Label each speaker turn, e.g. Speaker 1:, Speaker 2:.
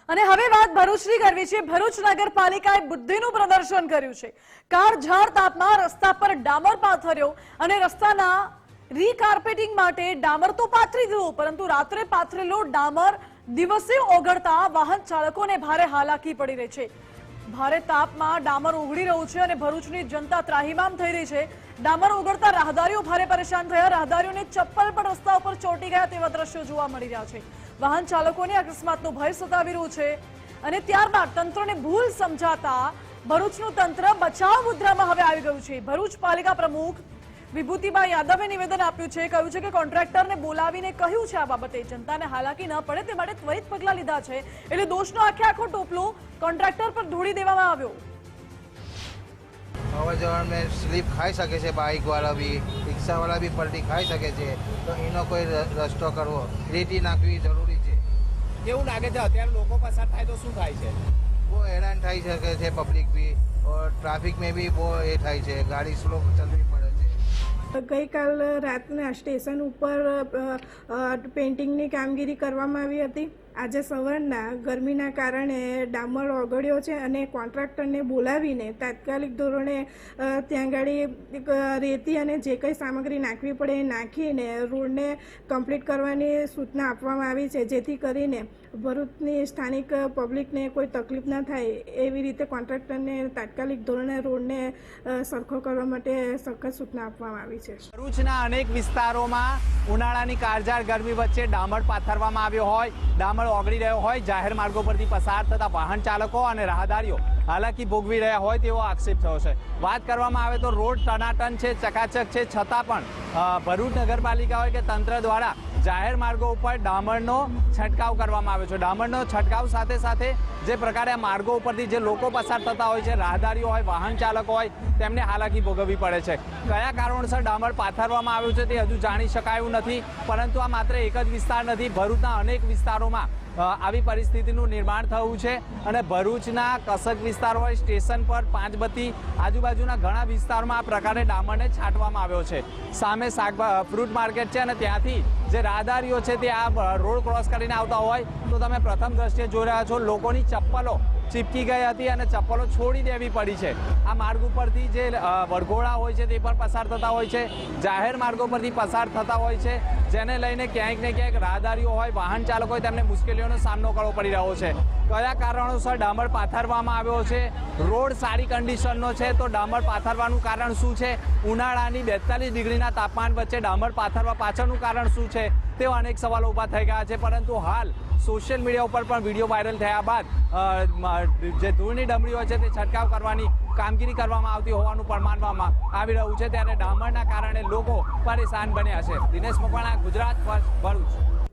Speaker 1: અને હવે વાત ભરૂચની કરવી છે। ભરૂચ નગરપાલિકાએ બુદ્ધિનું પ્રદર્શન કર્યું છે। કાળઝાળ તાપમાં રસ્તા પર ડામર પાથર્યો અને રસ્તાના રીકાર્પેટિંગ માટે ડામર તો પાથરી દીધું, પરંતુ રાત્રે પાથરેલો ડામર દિવસે ઓગળતા વાહન ચાલકોને ભારે હાલાકી પડી રહી છે। ભારે તાપમાં ડામર ઓગળી રહ્યું છે અને ભરૂચની જનતા ત્રાહિમામ થઈ રહી છે। ડામર ઓગળતા રાહદારીઓ ભારે પરેશાન થયા। રાહદારીઓને ચપ્પલ પણ રસ્તા ઉપર ચોંટી ગયા તેવા દ્રશ્યો જોવા મળી રહ્યા છે। વાહન ચાલકોને અકસ્માતનો ભય સતાવી રહ્યો છે અને ત્યારબાદ તંત્રને ભૂલ સમજાતા ભરૂચનું તંત્ર બચાવ મુદ્રામાં હવે આવી ગયું છે। ભરૂચ પાલિકા પ્રમુખ વિભૂતિબા યાદવે નિવેદન આપ્યું છે। કહ્યું છે કે કોન્ટ્રાક્ટરને બોલાવીને કહ્યું છે આ બાબતે જનતાને હાલાકી ન પડે તે માટે ત્વરિત પગલાં લીધા છે, એટલે દોષનો આખો ટોપલો કોન્ટ્રાક્ટર પર ઢોળી દેવામાં આવ્યો।
Speaker 2: અવર જવર में સ્લીપ ખાઈ શકે છે, બાઇક વાળા બી રિક્ષાવાળા બી પલટી ખાઈ શકે છે, તો એનો કોઈ રસ્તો કરવો, રેતી નાખવી જરૂરી છે।
Speaker 3: કેવું લાગે છે અત્યારે લોકો પસાર થાય તો શું થાય છે?
Speaker 2: બહુ હેરાન થઈ શકે છે પબ્લિક બી, और ટ્રાફિક में બી બહુ એ થાય છે, ગાડી સ્લો ચલાવવી પડે છે।
Speaker 4: ગઈકાલ રાતના સ્ટેશન ઉપર પેઇન્ટિંગની કામગીરી કરવામાં આવી હતી। આજે સવારના ગરમીના કારણે ડામર ઓગળ્યો છે અને કોન્ટ્રાક્ટરને બોલાવીને તાત્કાલિક ધોરણે ત્યાં ગાડી રેતી અને જે કંઈ સામગ્રી નાખવી પડે એ નાખીને રોડને કમ્પ્લીટ કરવાની સૂચના આપવામાં આવી છે, જેથી કરીને ભરૂચની સ્થાનિક પબ્લિકને કોઈ તકલીફ ના થાય એવી રીતે કોન્ટ્રાક્ટરને તાત્કાલિક ધોરણે રોડને સરખો કરવા માટે સખત સૂચના આપવામાં આવી છે।
Speaker 3: ભરૂચના અનેક વિસ્તારોમાં ઉનાળાની કાળઝાળ ગરમી વચ્ચે ડામર પાથરવામાં આવ્યો હોય, ડામર ઓગળી રહ્યો હોય, જાહેર માર્ગો પરથી પસાર થતા વાહન ચાલકો અને રાહદારીઓ હાલાકી ભોગવી રહ્યા હોય તેવો આક્ષેપ થયો છે। વાત કરવામાં આવે તો રોડ ટનાટન છે, ચકાચક છે, છતાં પણ ભરૂચ નગરપાલિકા હોય કે તંત્ર દ્વારા જાહેર માર્ગો ઉપર ડામરનો છંટકાવ કરવામાં આવ્યો છે। ડામરનો છંટકાવ સાથે સાથે જે પ્રકારે આ માર્ગો ઉપરથી જે લોકો પસાર થતા હોય છે, રાહદારીઓ હોય, વાહન ચાલકો હોય, તેમને હાલાકી ભોગવવી પડે છે। કયા કારણોસર ડામર પાથરવામાં આવ્યું છે તે હજુ જાણી શકાયું નથી, પરંતુ આ માત્ર એક જ વિસ્તાર નથી, ભરૂચના અનેક વિસ્તારોમાં આવી પરિસ્થિતિનું નિર્માણ થયું છે અને ભરૂચના કસક વિસ્તાર હોય, સ્ટેશન પર, પાંચબત્તી, આજુબાજુના ઘણા વિસ્તારમાં આ પ્રકારે ડામરને છાંટવામાં આવ્યો છે। સામે ફ્રૂટ માર્કેટ છે અને ત્યાંથી જે રાહદારીઓ છે તે આ રોડ ક્રોસ કરીને આવતા હોય તો તમે પ્રથમ દ્રષ્ટિએ જોઈ રહ્યા છો લોકોની ચપ્પલો ચીપકી ગઈ હતી અને ચપ્પલો છોડી દેવી પડી છે। આ માર્ગ ઉપરથી જે વરઘોડા હોય છે તે પણ પસાર થતા હોય છે, જાહેર માર્ગો પરથી પસાર થતા હોય છે, જેને લઈને ક્યાંક ને ક્યાંક રાહદારીઓ હોય, વાહન ચાલકો હોય, તેમને મુશ્કેલીઓનો સામનો કરવો પડી રહ્યો છે। કયા કારણોસર ડામર પાથરવામાં આવ્યો છે? રોડ સારી કન્ડિશનનો છે તો ડામર પાથરવાનું કારણ શું છે? ઉનાળાની 42 ડિગ્રીના તાપમાન વચ્ચે ડામર પાથરવા પાછળનું કારણ શું છે? તેવા અનેક સવાલો ઊભા થઈ ગયા છે, પરંતુ હાલ સોશિયલ મીડિયા ઉપર પણ વિડીયો વાયરલ થયા બાદ જે ધૂળની ડમરી હોય છે તે છંટકાવ કરવાની કામગીરી કરવામાં આવતી હોવાનું પણ માનવામાં આવી રહ્યું છે। ત્યારે ડામરના કારણે લોકો પરેશાન બન્યા છે। દિનેશ મકવાણા, ગુજરાત ફર્સ્ટ, ભરૂચ।